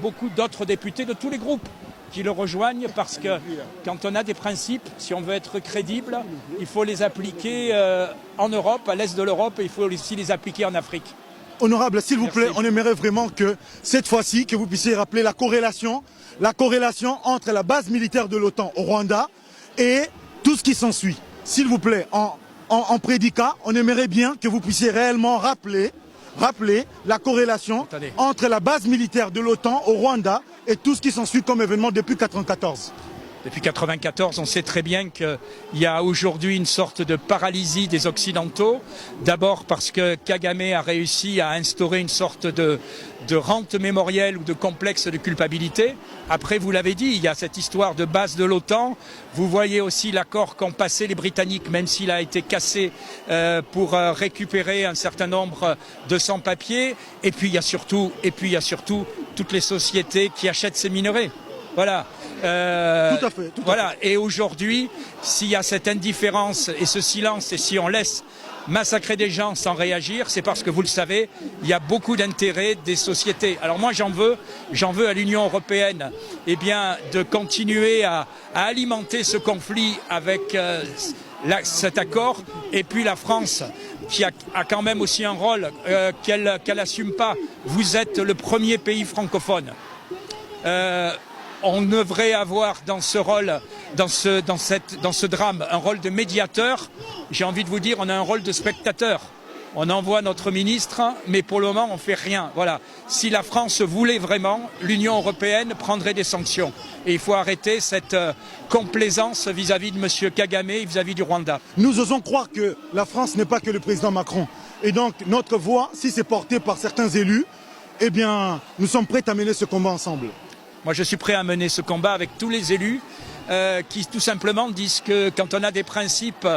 Beaucoup d'autres députés de tous les groupes qui le rejoignent parce que quand on a des principes, si on veut être crédible, il faut les appliquer en Europe, à l'est de l'Europe, et il faut aussi les appliquer en Afrique. Honorable, s'il vous plaît, on aimerait vraiment que cette fois-ci, que vous puissiez rappeler la corrélation entre la base militaire de l'OTAN au Rwanda et tout ce qui s'ensuit. S'il vous plaît, en prédicat, on aimerait bien que vous puissiez réellement rappeler la corrélation entre la base militaire de l'OTAN au Rwanda et tout ce qui s'ensuit comme événement depuis 1994. Depuis 1994, on sait très bien qu'il y a aujourd'hui une sorte de paralysie des Occidentaux. D'abord parce que Kagame a réussi à instaurer une sorte de rente mémorielle ou de complexe de culpabilité. Après, vous l'avez dit, il y a cette histoire de base de l'OTAN. Vous voyez aussi l'accord qu'ont passé les Britanniques, même s'il a été cassé pour récupérer un certain nombre de sans-papiers. Et puis il y a surtout toutes les sociétés qui achètent ces minerais. Voilà. Tout à fait. Voilà. Et aujourd'hui, s'il y a cette indifférence et ce silence, et si on laisse massacrer des gens sans réagir, c'est parce que, vous le savez, il y a beaucoup d'intérêts des sociétés. Alors moi, j'en veux à l'Union européenne, eh bien, de continuer à alimenter ce conflit avec cet accord, et puis la France, qui a quand même aussi un rôle qu'elle n'assume pas. Vous êtes le premier pays francophone. On devrait avoir dans ce rôle, dans ce drame, un rôle de médiateur. J'ai envie de vous dire, on a un rôle de spectateur. On envoie notre ministre, mais pour le moment, on ne fait rien. Voilà. Si la France voulait vraiment, l'Union européenne prendrait des sanctions. Et il faut arrêter cette complaisance vis-à-vis de M. Kagame et vis-à-vis du Rwanda. Nous osons croire que la France n'est pas que le président Macron. Et donc, notre voix, si c'est porté par certains élus, eh bien, nous sommes prêts à mener ce combat ensemble. Moi, je suis prêt à mener ce combat avec tous les élus qui, tout simplement, disent que quand on a des principes,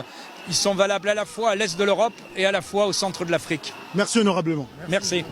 ils sont valables à la fois à l'est de l'Europe et à la fois au centre de l'Afrique. Merci honorablement. Merci.